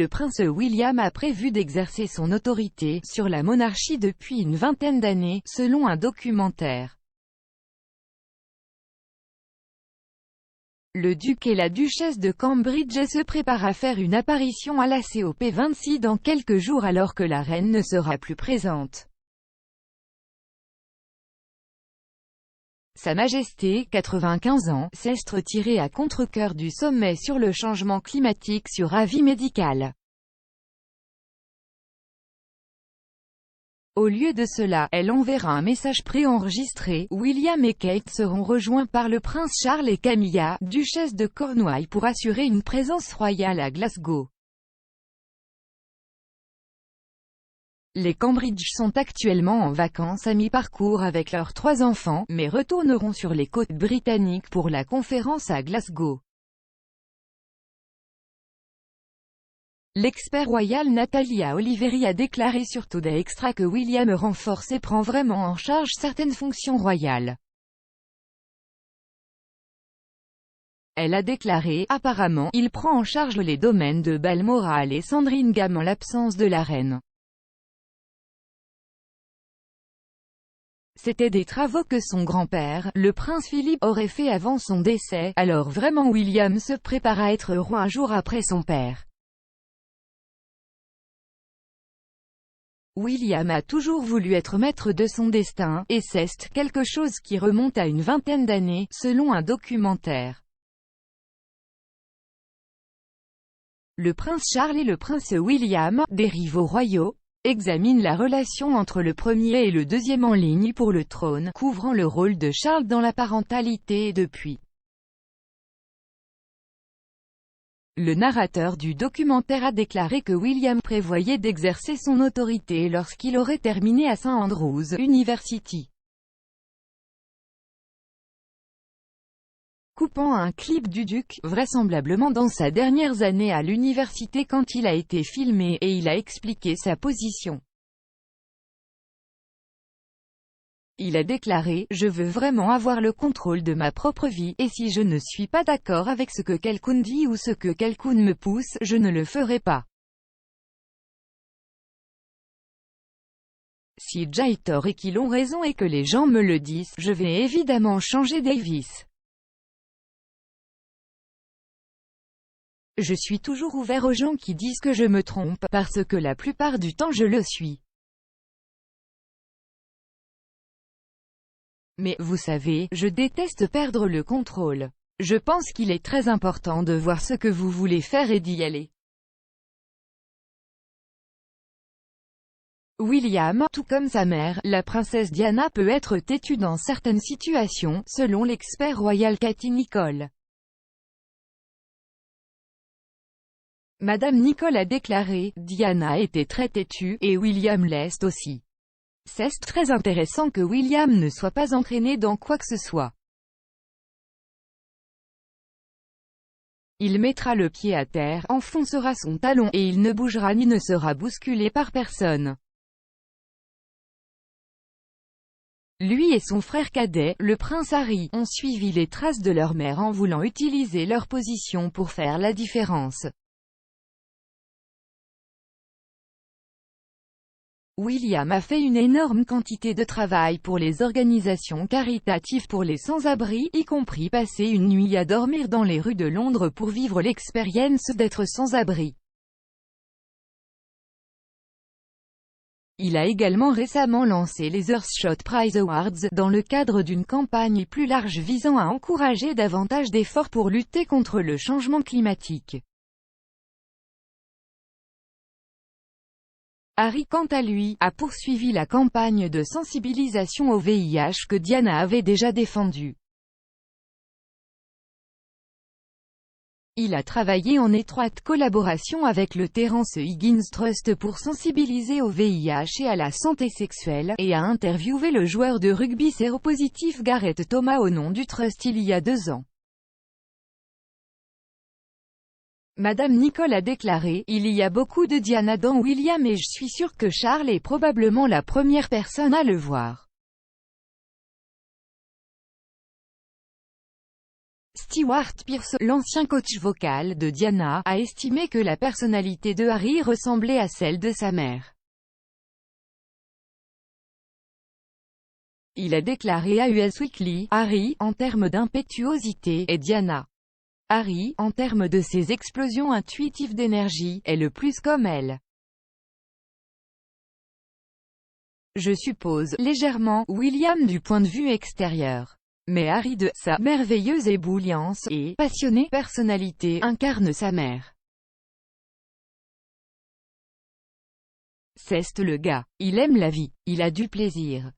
le prince William a prévu d'exercer son autorité sur la monarchie depuis une vingtaine d'années, selon un documentaire. Le duc et la duchesse de Cambridge se préparent à faire une apparition à la COP26 dans quelques jours alors que la reine ne sera plus présente. Sa Majesté, 95 ans, s'est retirée à contre-cœur du sommet sur le changement climatique sur avis médical. Au lieu de cela, elle enverra un message préenregistré. William et Kate seront rejoints par le prince Charles et Camilla, duchesse de Cornouailles, pour assurer une présence royale à Glasgow. Les Cambridge sont actuellement en vacances à mi-parcours avec leurs 3 enfants, mais retourneront sur les côtes britanniques pour la conférence à Glasgow. L'expert royal Natalia Oliveri a déclaré sur Today Extra que William renforce et prend vraiment en charge certaines fonctions royales. Elle a déclaré, apparemment, il prend en charge les domaines de Balmoral et Sandringham en l'absence de la reine. C'étaient des travaux que son grand-père, le prince Philippe, aurait fait avant son décès, alors vraiment William se prépare à être roi un jour après son père. William a toujours voulu être maître de son destin, et c'est quelque chose qui remonte à une vingtaine d'années, selon un documentaire. Le prince Charles et le prince William, des rivaux royaux, examinent la relation entre le premier et le deuxième en ligne pour le trône, couvrant le rôle de Charles dans la parentalité et depuis. Le narrateur du documentaire a déclaré que William prévoyait d'exercer son autorité lorsqu'il aurait terminé à St Andrews University. Coupant un clip du duc, vraisemblablement dans sa dernière année à l'université quand il a été filmé, et il a expliqué sa position. Il a déclaré « Je veux vraiment avoir le contrôle de ma propre vie, et si je ne suis pas d'accord avec ce que quelqu'un dit ou ce que quelqu'un me pousse, je ne le ferai pas. Si j'ai tort et qu'ils ont raison et que les gens me le disent, je vais évidemment changer Davis. Je suis toujours ouvert aux gens qui disent que je me trompe, parce que la plupart du temps je le suis. Mais, vous savez, je déteste perdre le contrôle. Je pense qu'il est très important de voir ce que vous voulez faire et d'y aller. William, tout comme sa mère, la princesse Diana peut être têtue dans certaines situations, selon l'expert royal Katie Nicholl. Madame Nicholl a déclaré, Diana était très têtue, et William l'est aussi. C'est très intéressant que William ne soit pas entraîné dans quoi que ce soit. Il mettra le pied à terre, enfoncera son talon, et il ne bougera ni ne sera bousculé par personne. Lui et son frère cadet, le prince Harry, ont suivi les traces de leur mère en voulant utiliser leur position pour faire la différence. William a fait une énorme quantité de travail pour les organisations caritatives pour les sans-abri, y compris passer une nuit à dormir dans les rues de Londres pour vivre l'expérience d'être sans-abri. Il a également récemment lancé les Earthshot Prize Awards, dans le cadre d'une campagne plus large visant à encourager davantage d'efforts pour lutter contre le changement climatique. Harry, quant à lui, a poursuivi la campagne de sensibilisation au VIH que Diana avait déjà défendue. Il a travaillé en étroite collaboration avec le Terence Higgins Trust pour sensibiliser au VIH et à la santé sexuelle, et a interviewé le joueur de rugby séropositif Gareth Thomas au nom du Trust il y a 2 ans. Madame Nicholl a déclaré, il y a beaucoup de Diana dans William et je suis sûre que Charles est probablement la première personne à le voir. Stewart Pearce, l'ancien coach vocal de Diana, a estimé que la personnalité de Harry ressemblait à celle de sa mère. Il a déclaré à Us Weekly, Harry, en termes d'impétuosité, est Diana. Harry, en termes de ses explosions intuitives d'énergie, est le plus comme elle. Je suppose, légèrement, William du point de vue extérieur. Mais Harry de sa merveilleuse ébullience et passionnée personnalité incarne sa mère. C'est le gars. Il aime la vie. Il a du plaisir.